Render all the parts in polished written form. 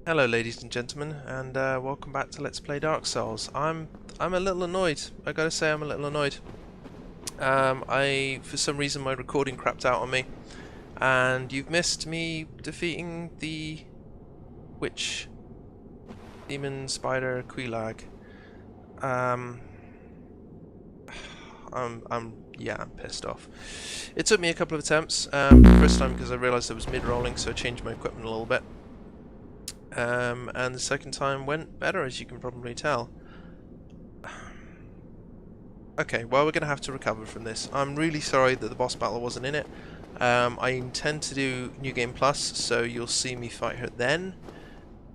Hello ladies and gentlemen, and welcome back to Let's Play Dark Souls. I'm a little annoyed. I gotta say I'm a little annoyed. For some reason my recording crapped out on me, and you've missed me defeating the witch demon spider Quelaag. I'm pissed off. It took me a couple of attempts. First time because I realised I was mid-rolling, so I changed my equipment a little bit. And the second time went better, as you can probably tell. Okay, well, we're going to have to recover from this. I'm really sorry that the boss battle wasn't in it. I intend to do New Game Plus, so you'll see me fight her then.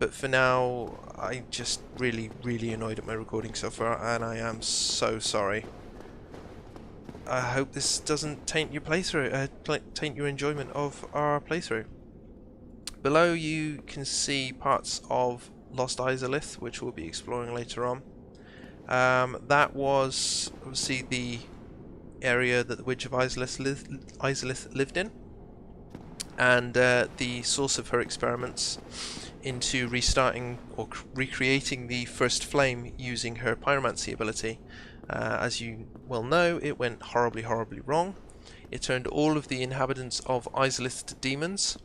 But for now, I'm just really annoyed at my recording so far, and I am so sorry. I hope this doesn't taint your playthrough, taint your enjoyment of our playthrough. Below you can see parts of Lost Izalith, which we'll be exploring later on. That was obviously the area that the Witch of Izalith lived in, and the source of her experiments into restarting or recreating the first flame using her pyromancy ability. As you well know, it went horribly wrong. It turned all of the inhabitants of Izalith to demons,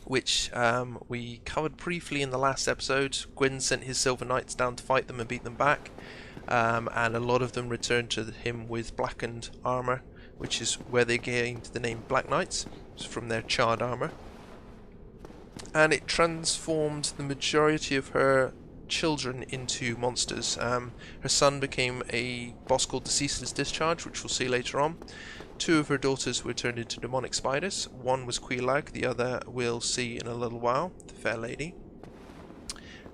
which we covered briefly in the last episode. Gwyn sent his Silver Knights down to fight them and beat them back, and a lot of them returned to him with blackened armour, which is where they gained the name Black Knights, from their charred armour. And it transformed the majority of her children into monsters. Her son became a boss called the Ceaseless Discharge, which we'll see later on. Two of her daughters were turned into demonic spiders. One was Quelaag, the other we'll see in a little while, the fair lady.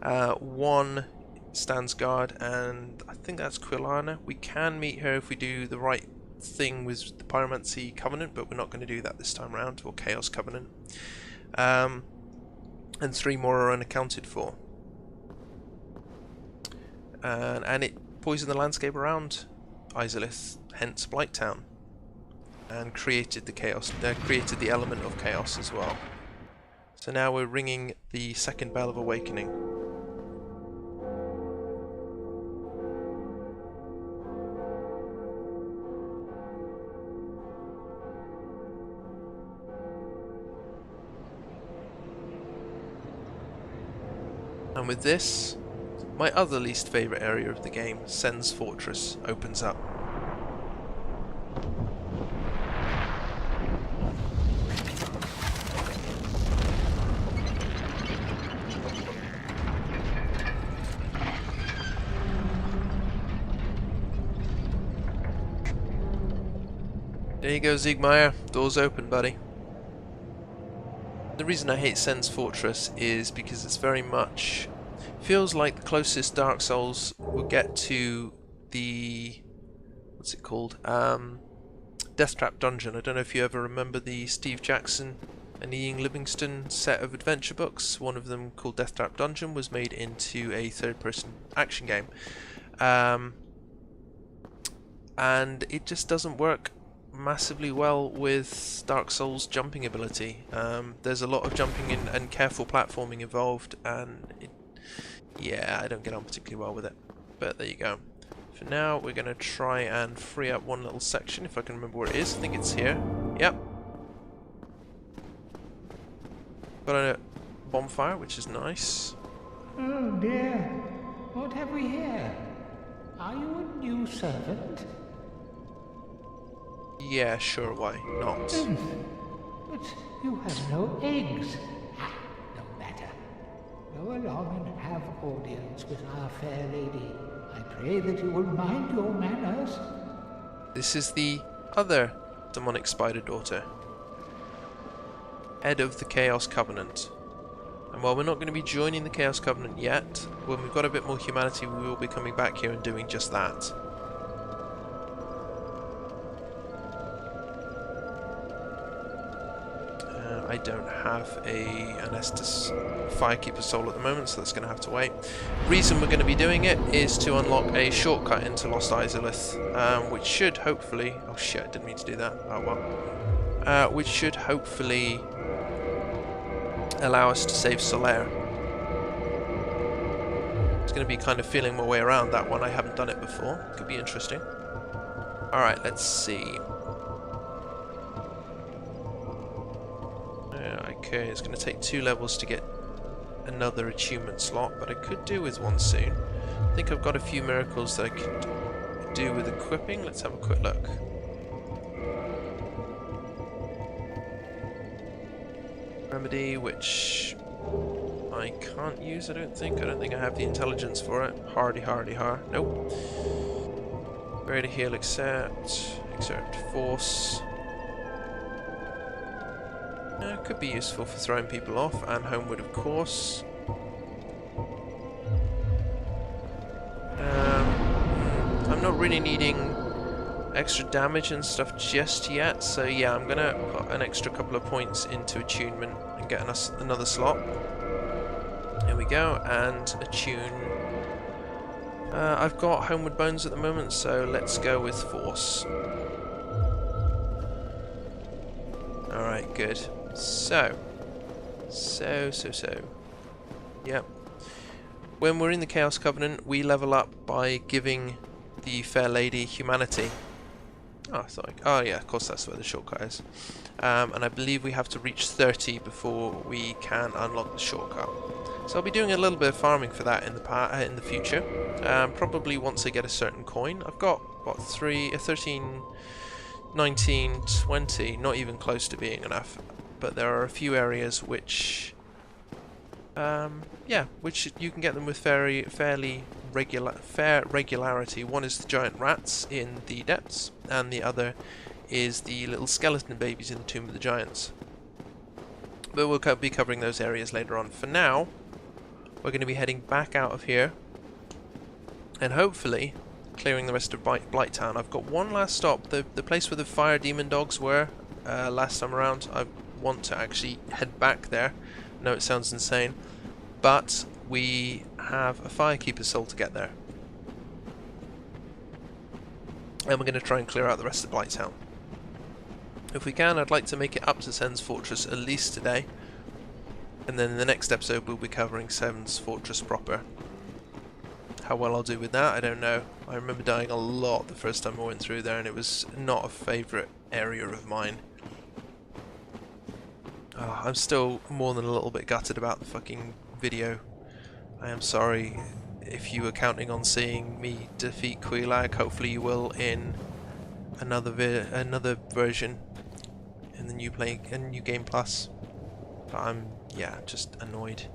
One stands guard, and I think that's Quelaag. We can meet her if we do the right thing with the Pyromancy Covenant, but we're not going to do that this time around, or Chaos Covenant. And three more are unaccounted for. And it poisoned the landscape around Izalith, hence Blighttown, and created the chaos. Created the element of chaos as well. So now we're ringing the second bell of awakening. And with this, my other least favourite area of the game, Sen's Fortress, opens up. There you go, Siegmeyer. Door's open, buddy. The reason I hate Sen's Fortress is because it's very much feels like the closest Dark Souls will get to the what's it called? Deathtrap Dungeon. I don't know if you ever remember the Steve Jackson and Ian Livingstone set of adventure books. One of them, called Deathtrap Dungeon, was made into a third-person action game, and it just doesn't work massively well with Dark Souls' jumping ability. There's a lot of jumping and careful platforming involved, and yeah, I don't get on particularly well with it. But there you go. For now, we're going to try and free up one little section, if I can remember where it is. I think it's here. Yep. Got a bonfire, which is nice. Oh dear, what have we here? Are you a new servant? Yeah, sure, why not? But you have no eggs. No matter. Go along and have audience with our fair lady. I pray that you will mind your manners. This is the other demonic spider daughter, head of the Chaos Covenant. And while we're not going to be joining the Chaos Covenant yet, when we've got a bit more humanity, we will be coming back here and doing just that. I don't have an Estus Firekeeper soul at the moment, so that's going to have to wait. Reason we're going to be doing it is to unlock a shortcut into Lost Izalith, which should hopefully... Oh shit, I didn't mean to do that. Oh well. Which should hopefully allow us to save Solaire. It's going to be kind of feeling my way around that one. I haven't done it before. Could be interesting. Alright, let's see. Okay, it's going to take 2 levels to get another achievement slot, but I could do with one soon. I think I've got a few miracles that I could do with equipping. Let's have a quick look. Remedy, which I can't use, I don't think. I don't think I have the intelligence for it. Hardy. Nope. Ready to heal, accept force. Could be useful for throwing people off, and homeward, of course. I'm not really needing extra damage and stuff just yet, so yeah, I'm gonna put an extra couple of points into attunement and get us another slot. There we go, and attune. I've got homeward bones at the moment, so let's go with force. Alright, good. So. Yep. When we're in the Chaos Covenant, we level up by giving the fair lady humanity. Oh, oh yeah, of course that's where the shortcut is. And I believe we have to reach 30 before we can unlock the shortcut. So I'll be doing a little bit of farming for that in the future. Probably once I get a certain coin. I've got, what, 13, 19, 20, not even close to being enough. But there are a few areas which, which you can get them with fair regularity. One is the giant rats in the depths, and the other is the little skeleton babies in the Tomb of the Giants. But we'll be covering those areas later on. For now, we're going to be heading back out of here, and hopefully clearing the rest of Blighttown. I've got one last stop, the place where the fire demon dogs were last time around. I want to actually head back there. I know it sounds insane, but we have a firekeeper's soul to get there. And we're going to try and clear out the rest of Blighttown. If we can, I'd like to make it up to Sen's Fortress at least today. And then in the next episode we'll be covering Sen's Fortress proper. How well I'll do with that, I don't know. I remember dying a lot the first time I went through there, and it was not a favourite area of mine. Oh, I'm still more than a little bit gutted about the fucking video. I am sorry if you were counting on seeing me defeat Quelaag. Hopefully you will in another version in the new game plus. But I'm just annoyed.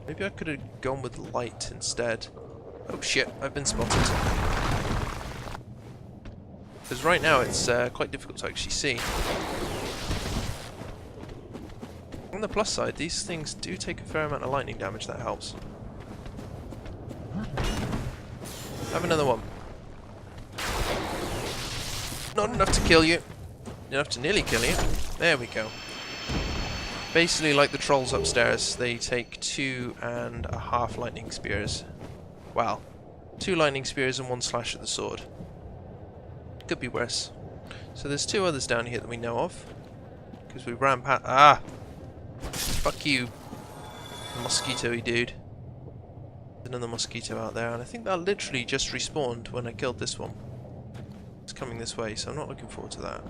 Maybe I could have gone with light instead. Oh shit, I've been spotted. Because right now it's quite difficult to actually see. On the plus side, these things do take a fair amount of lightning damage, that helps. Have another one. Not enough to kill you. Enough to nearly kill you. There we go. Basically like the trolls upstairs, they take 2.5 lightning spears. Well, 2 lightning spears and 1 slash of the sword. Could be worse. So there's 2 others down here that we know of. Because we ran past... Ah! Fuck you, mosquito-y dude. There's another mosquito out there, and I think that literally just respawned when I killed this one. It's coming this way, so I'm not looking forward to that.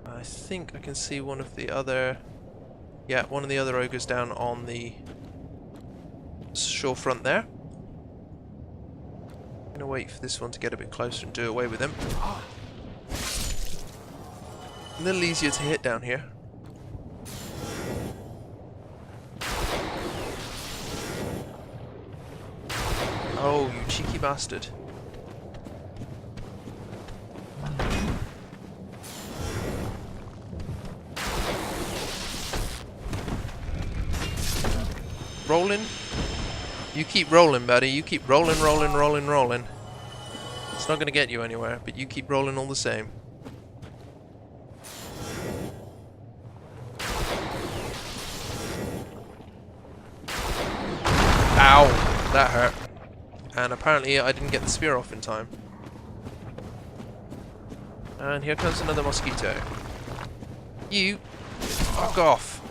I think I can see one of the other... Yeah, one of the other ogres down on the shorefront there. I'm gonna wait for this one to get a bit closer and do away with him. A little easier to hit down here. Oh, you cheeky bastard. Rolling? You keep rolling, buddy. You keep rolling. It's not going to get you anywhere, but you keep rolling all the same. Ow! That hurt. And apparently I didn't get the spear off in time. And here comes another mosquito. You! Fuck off!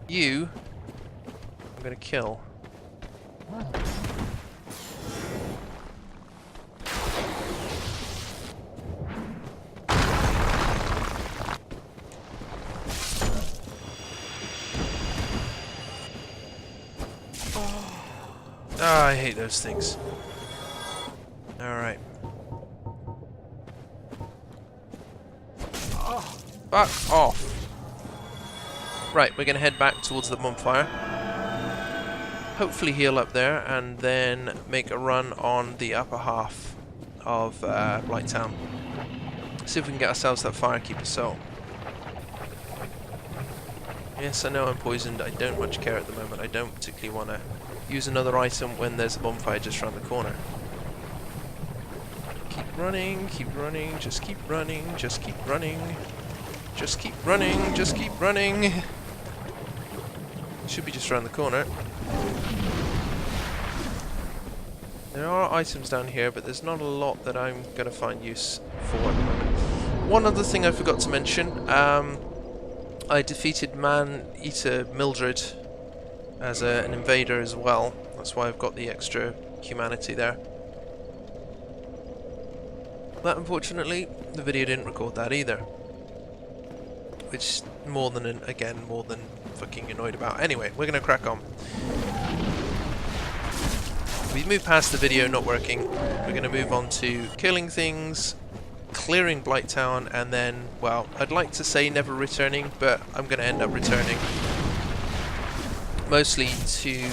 You, I'm gonna kill. Ah, I hate those things. Alright. Fuck off. Right, we're gonna head back towards the bonfire. Hopefully heal up there, and then make a run on the upper half of Blighttown. See if we can get ourselves that Firekeeper soul. Yes, I know I'm poisoned. I don't much care at the moment. I don't particularly want to use another item when there's a bonfire just around the corner. Keep running, just keep running, just keep running. Just keep running, just keep running. Should be just around the corner. There are items down here, but there's not a lot that I'm going to find use for at the moment. One other thing I forgot to mention. I defeated Man-Eater Mildred as an invader as well. That's why I've got the extra humanity there. But unfortunately, the video didn't record that either. Which more than fucking annoyed about. Anyway, we're gonna crack on. We've moved past the video not working. We're gonna move on to killing things, clearing Blighttown, and then, well, I'd like to say never returning, but I'm gonna end up returning. Mostly to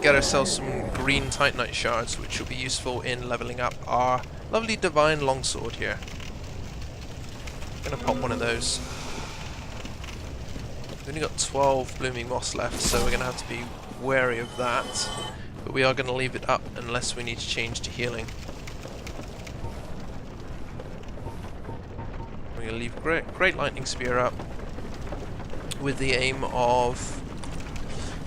get ourselves some green Titanite shards, which will be useful in leveling up our lovely divine longsword here. Gonna pop one of those. We've only got 12 blooming moss left, so we're gonna have to be wary of that. But we are gonna leave it up unless we need to change to healing. We're gonna leave Great Lightning Spear up with the aim of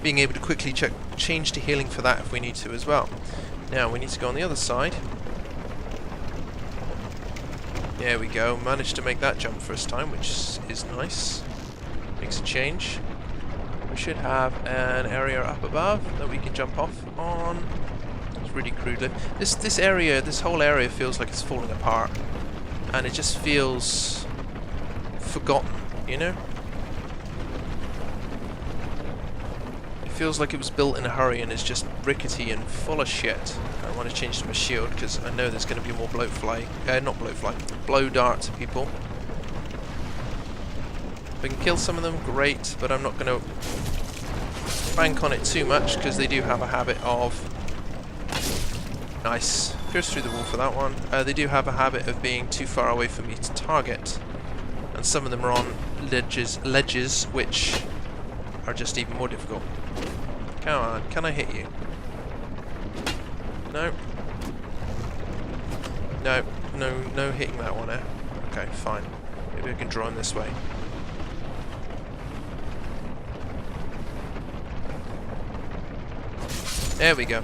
being able to quickly change to healing for that if we need to as well. Now we need to go on the other side. There we go, managed to make that jump first time, which is nice. Makes a change. We should have an area up above that we can jump off on. It's really crude. This area, this whole area feels like it's falling apart. And it just feels forgotten, you know? It feels like it was built in a hurry and is just rickety and full of shit. I want to change to my shield because I know there's going to be more blow dart people. If I can kill some of them, great, but I'm not going to bank on it too much because they do have a habit of... Nice. Pierce through the wall for that one. They do have a habit of being too far away for me to target. And some of them are on ledges which are just even more difficult. Come on, can I hit you? No. No hitting that one, eh? Okay, fine. Maybe I can draw him this way. There we go.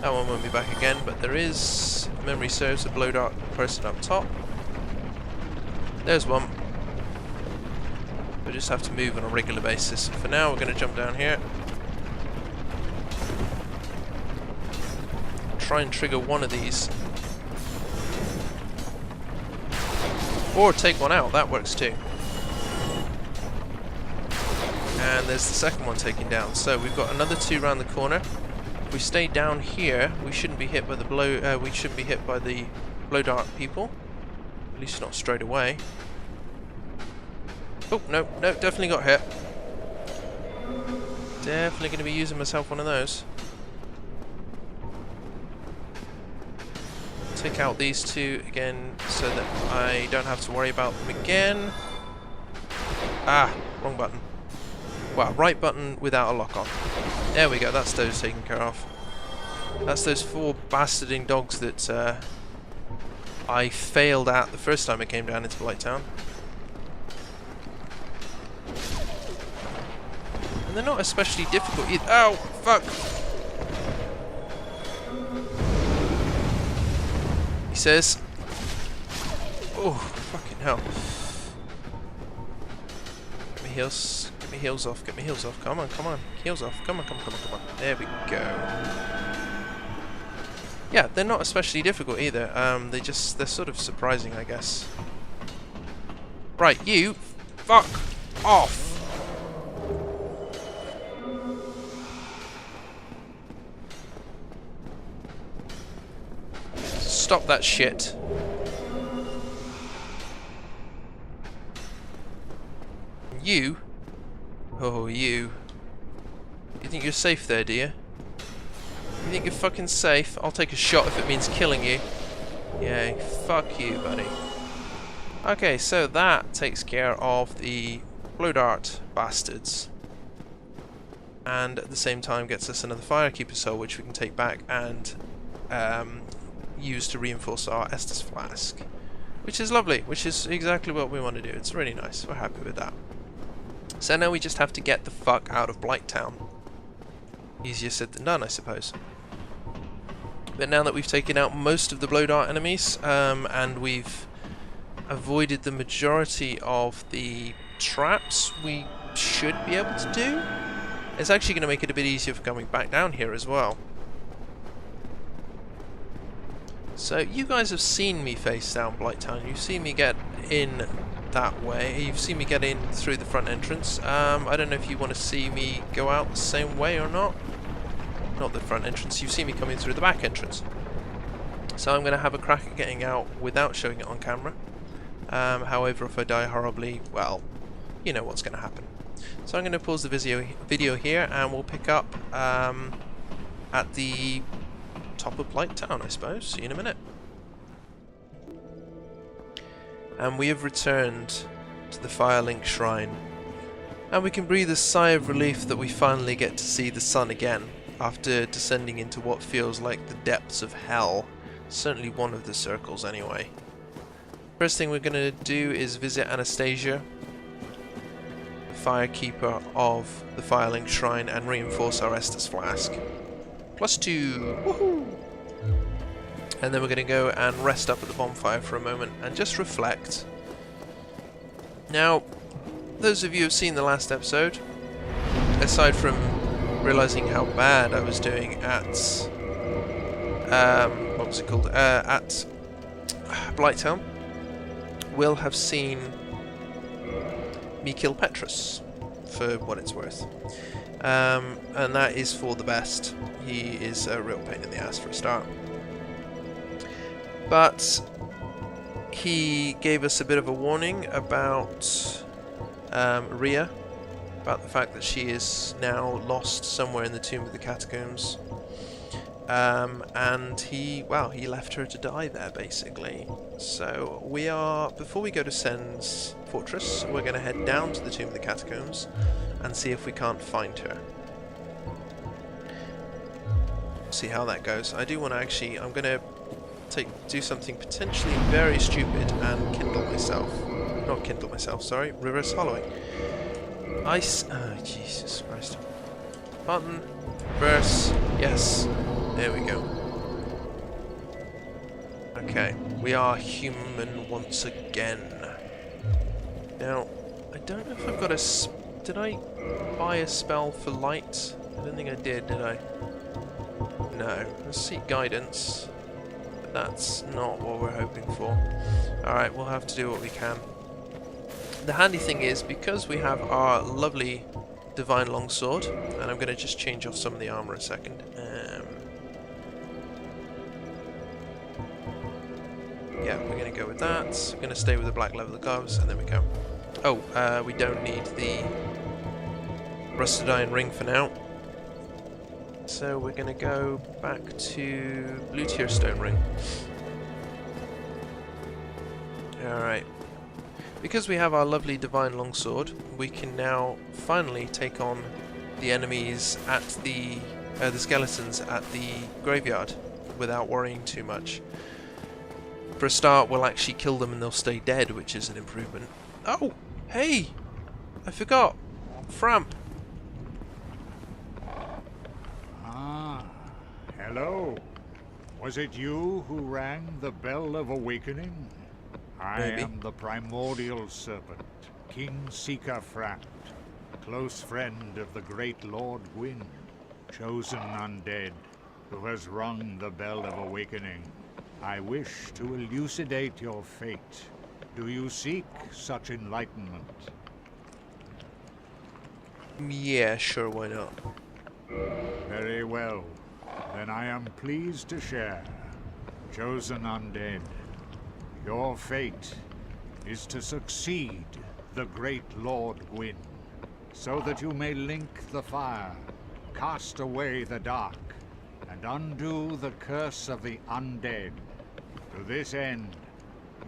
That one won't be back again, but there is, if memory serves, a blow dart person up top. There's one. We just have to move on a regular basis. For now, we're going to jump down here. Try and trigger one of these. Or take one out, that works too. And there's the second one taken down. So we've got another two around the corner. If we stay down here, we shouldn't be hit by the blow dart people. At least not straight away. Oh, no, definitely got hit. Definitely going to be using myself one of those. Take out these two again so that I don't have to worry about them again. Ah, wrong button. Well, right button without a lock on. There we go, that's those taken care of. That's those 4 bastarding dogs that I failed at the first time I came down into Blighttown. And they're not especially difficult either. Oh, fuck! He says. Oh, fucking hell. Give me me heals off, get me heals off. Come on, come on. Heals off. Come on, come on, come on, come on. There we go. Yeah, they're not especially difficult either. They're sort of surprising, I guess. Right, you fuck off. Stop that shit. You? Oh, you. You think you're safe there, do you? You think you're fucking safe? I'll take a shot if it means killing you. Yay, fuck you, buddy. Okay, so that takes care of the blow dart bastards. And at the same time gets us another Firekeeper soul, which we can take back and use to reinforce our Estus flask. Which is lovely, which is exactly what we want to do. It's really nice, we're happy with that. So now we just have to get the fuck out of Blighttown. Easier said than done, I suppose. But now that we've taken out most of the blow dart enemies, and we've avoided the majority of the traps we should be able to do, it's actually going to make it a bit easier for coming back down here as well. So you guys have seen me face down Blighttown. You've seen me get in that way. You've seen me get in through the front entrance. I don't know if you want to see me go out the same way or not. Not the front entrance. You've seen me coming through the back entrance. So I'm going to have a crack at getting out without showing it on camera. However, if I die horribly, well, you know what's going to happen. So I'm going to pause the video here, and we'll pick up at the top of Blighttown, I suppose. See you in a minute. And we have returned to the Firelink shrine, and we can breathe a sigh of relief that we finally get to see the sun again after descending into what feels like the depths of hell. Certainly one of the circles anyway. First thing we're going to do is visit Anastasia, the Firekeeper of the Firelink shrine, and reinforce our Estus flask. +2! Woohoo! And then we're going to go and rest up at the bonfire for a moment and just reflect. Now, those of you who have seen the last episode, aside from realizing how bad I was doing at what was it called? At Blighttown, will have seen me kill Petrus, for what it's worth. And that is for the best. He is a real pain in the ass for a start. But he gave us a bit of a warning about Rhea, about the fact that she is now lost somewhere in the tomb of the Catacombs. And he left her to die there, basically. So we are, before we go to Sen's fortress, we're going to head down to the tomb of the Catacombs and see if we can't find her. See how that goes. I do want to actually, I'm going to do something potentially very stupid and kindle myself. Not kindle myself, sorry, reverse hollowing. Oh, Jesus Christ. Button, reverse, yes. There we go. Okay, we are human once again. Now, I don't know if I've got a... Did I buy a spell for light? I don't think I did I? No. Let's seek guidance. But that's not what we're hoping for. Alright, we'll have to do what we can. The handy thing is, because we have our lovely divine longsword, and I'm going to just change off some of the armor a second. Yeah, we're going to go with that. We're going to stay with the black leather gloves, and then we go. Oh, we don't need the rusted iron ring for now. So we're going to go back to blue tier stone ring. Alright. Because we have our lovely divine longsword, we can now finally take on the enemies at the skeletons at the graveyard without worrying too much. For a start, we'll actually kill them and they'll stay dead, which is an improvement. Oh, hey, I forgot. Framp. Ah, hello. Was it you who rang the bell of awakening? I Maybe. am the primordial serpent, King Seeker Framp. close friend of the great Lord Gwyn, chosen undead, who has rung the bell of awakening. I wish to elucidate your fate. Do you seek such enlightenment? Yeah, sure, why not? Very well. Then I am pleased to share. Chosen undead, your fate is to succeed the great Lord Gwyn, so that you may link the fire, cast away the dark, and undo the curse of the undead. To this end,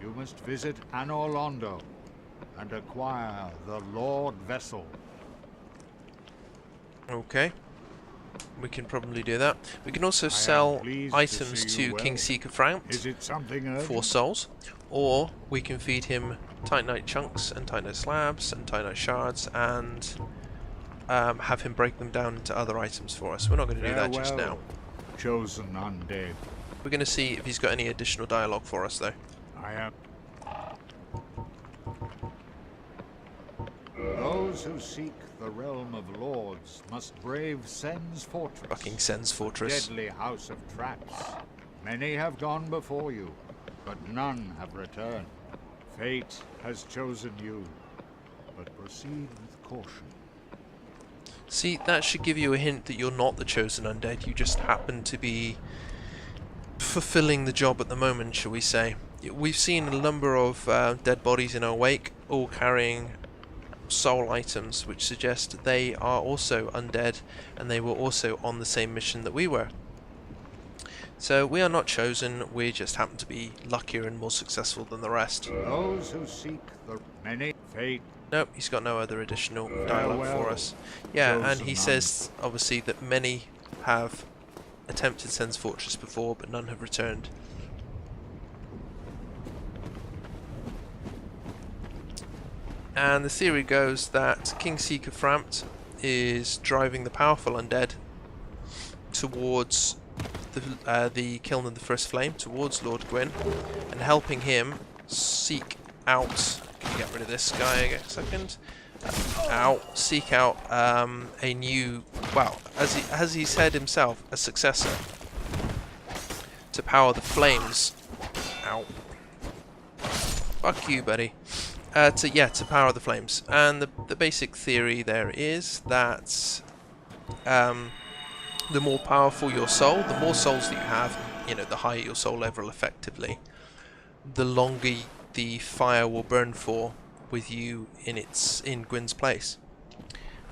you must visit Anor Londo and acquire the Lord Vessel. Okay. We can probably do that. We can also sell items to King Seeker Frampt Is it something urgent? for souls, or we can feed him Titanite chunks and Titanite slabs and Titanite shards and have him break them down into other items for us. We're not going to do that just now. Chosen undead. We're going to see if he's got any additional dialogue for us, though. I am. Those who seek the realm of lords must brave Sen's fortress. Fucking Sen's fortress. Deadly house of traps. Many have gone before you, but none have returned. Fate has chosen you, but proceed with caution. See, that should give you a hint that you're not the chosen undead. You just happen to be fulfilling the job at the moment, shall we say. We've seen a number of dead bodies in our wake, all carrying soul items, which suggest they are also undead and they were also on the same mission that we were. So we are not chosen, we just happen to be luckier and more successful than the rest. Those who seek the many fate. Nope, he's got no other additional dialogue for us. Yeah, and he says obviously that many have attempted Sen's fortress before, but none have returned. And the theory goes that King Seeker Frampt is driving the powerful undead towards the Kiln of the First Flame, towards Lord Gwyn, and helping him seek out. Can you get rid of this guy a second? Seek out a new, well, as he said himself, a successor to power the flames. Ow. Fuck you, buddy. To power the flames. And the basic theory there is that the more powerful your soul, the more souls that you have, you know, the higher your soul level effectively, the longer the fire will burn for with you in Gwyn's place.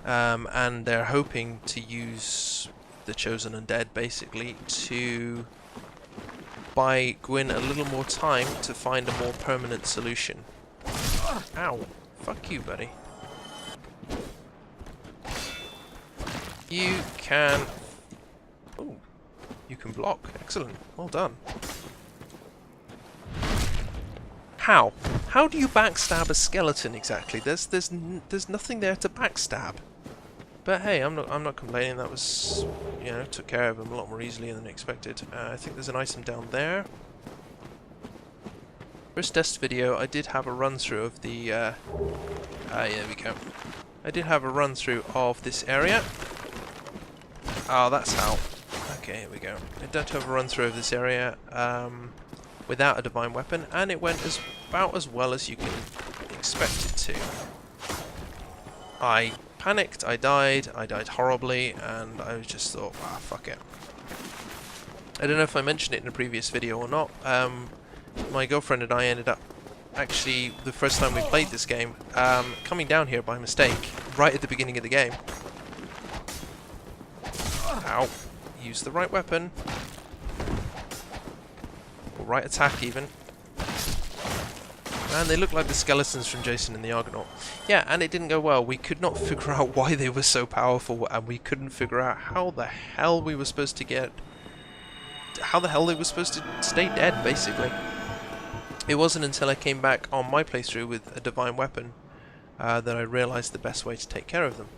And they're hoping to use the Chosen Undead basically to buy Gwyn a little more time to find a more permanent solution. Ow. Fuck you, buddy. You can... Ooh. You can block. Excellent. Well done. How? How do you backstab a skeleton exactly? There's nothing there to backstab. But hey, I'm not complaining. That was, you know, took care of him a lot more easily than expected. I think there's an item down there. First test video, I did have a run through of the. There we go. I did have a run through of this area. Oh, that's how. Okay, here we go. I did have a run through of this area without a divine weapon, and it went about as well as you can expect it to. I panicked, I died horribly, and I just thought, ah, fuck it. I don't know if I mentioned it in a previous video or not. My girlfriend and I ended up, actually, the first time we played this game, coming down here by mistake, right at the beginning of the game. Ow. Use the right weapon. Or right attack, even. And they look like the skeletons from Jason and the Argonaut. Yeah, and it didn't go well. We could not figure out why they were so powerful, and we couldn't figure out how the hell we were supposed to get... how the hell they were supposed to stay dead, basically. It wasn't until I came back on my playthrough with a divine weapon that I realised the best way to take care of them.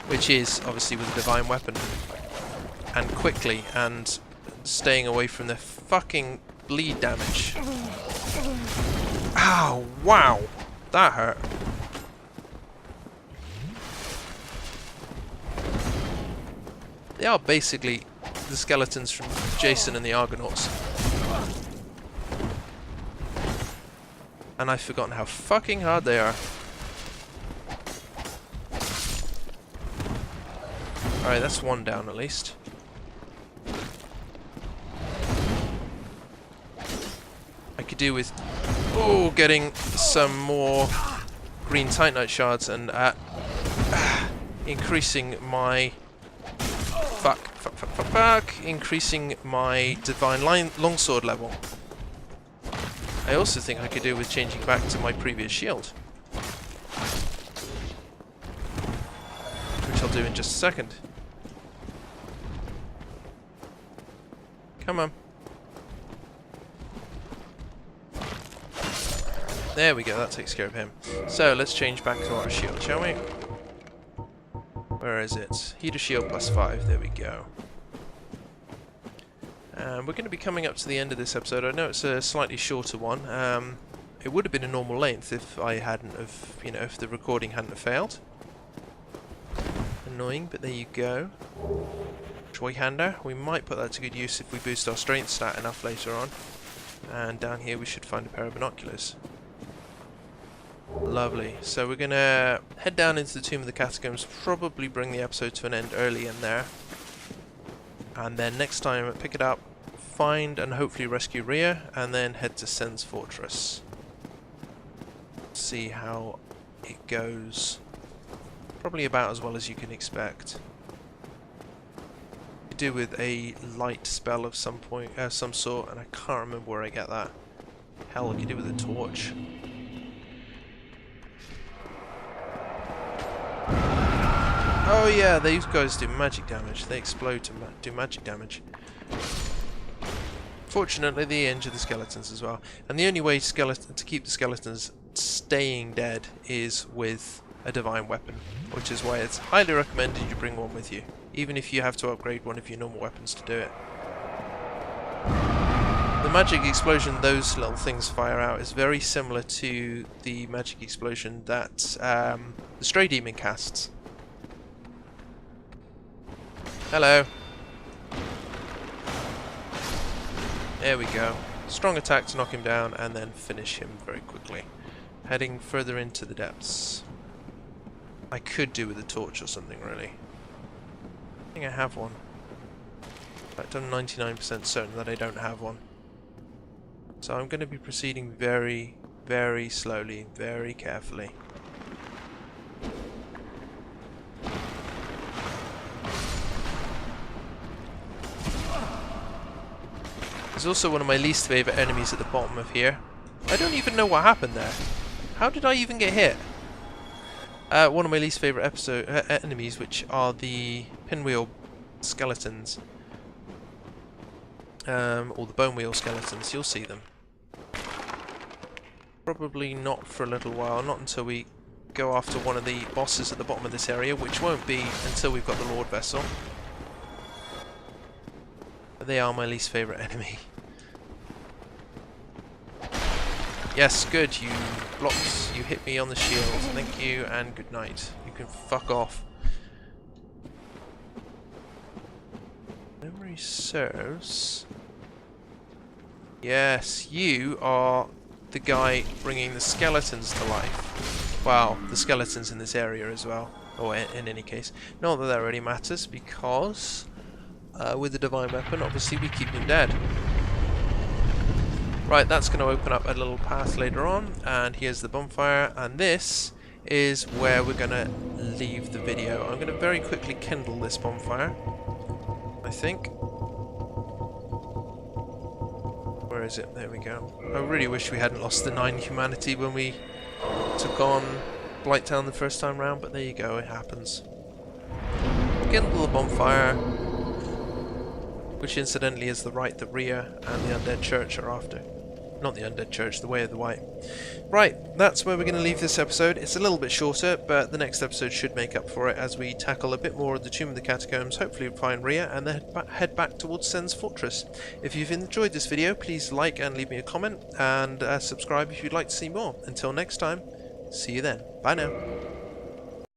Which is, obviously, with a divine weapon. And quickly, and staying away from the fucking bleed damage. Ow, wow! that hurt. They are basically the skeletons from Jason and the Argonauts. And I've forgotten how fucking hard they are. Alright, that's one down at least. I could do with getting some more green Titanite shards and increasing my increasing my divine longsword level. I also think I could do with changing back to my previous shield, which I'll do in just a second. Come on. There we go, that takes care of him. So let's change back to our shield, shall we? Where is it? Heater shield +5, there we go. We're going to be coming up to the end of this episode. I know it's a slightly shorter one. It would have been a normal length if I hadn't have, if the recording hadn't have failed. Annoying, but there you go. Toy hander. We might put that to good use if we boost our strength stat enough later on. And down here we should find a pair of binoculars. Lovely. So we're going to head down into the Tomb of the Catacombs, probably bring the episode to an end early in there. And then next time pick it up, find and hopefully rescue Rhea, and then head to Sen's Fortress. See how it goes. Probably about as well as you can expect. You do with a light spell of some sort, and I can't remember where I get that. Hell, I could do with a torch. Oh yeah, these guys do magic damage. They explode to do magic damage. Fortunately, they injure the skeletons as well. And the only way to keep the skeletons staying dead is with a divine weapon, which is why it's highly recommended you bring one with you, even if you have to upgrade one of your normal weapons to do it. The magic explosion those little things fire out is very similar to the magic explosion that the Stray Demon casts. Hello. There we go. Strong attack to knock him down and then finish him very quickly. Heading further into the depths. I could do with a torch or something, really. I think I have one. In fact, I'm 99% certain that I don't have one. So I'm going to be proceeding very, very slowly, very carefully. There's also one of my least favourite enemies at the bottom of here. I don't even know what happened there. How did I even get hit? One of my least favourite enemies, which are the pinwheel skeletons. Or the bone wheel skeletons. You'll see them. Probably not for a little while, not until we go after one of the bosses at the bottom of this area, which won't be until we've got the Lord Vessel. But they are my least favourite enemy. Yes, good, you blocked, you hit me on the shield. Thank you, and good night. You can fuck off. Memory serves. Yes, you are the guy bringing the skeletons to life. Well, the skeletons in this area as well. Or in any case. Not that really matters, because with the divine weapon, obviously we keep them dead. Right, that's going to open up a little path later on, and here's the bonfire, and this is where we're going to leave the video. I'm going to very quickly kindle this bonfire, I think. Where is it? There we go. I really wish we hadn't lost the 9 humanity when we took on Blighttown the first time round, but there you go, it happens. Kindle the bonfire, which incidentally is the rite that Rhea and the Undead Church are after. Not the Undead Church, the Way of the White. Right, that's where we're going to leave this episode. It's a little bit shorter, but the next episode should make up for it as we tackle a bit more of the Tomb of the Catacombs, hopefully find Rhea, and then head back towards Sen's Fortress. If you've enjoyed this video, please like and leave me a comment, and subscribe if you'd like to see more. Until next time, See you then. Bye now.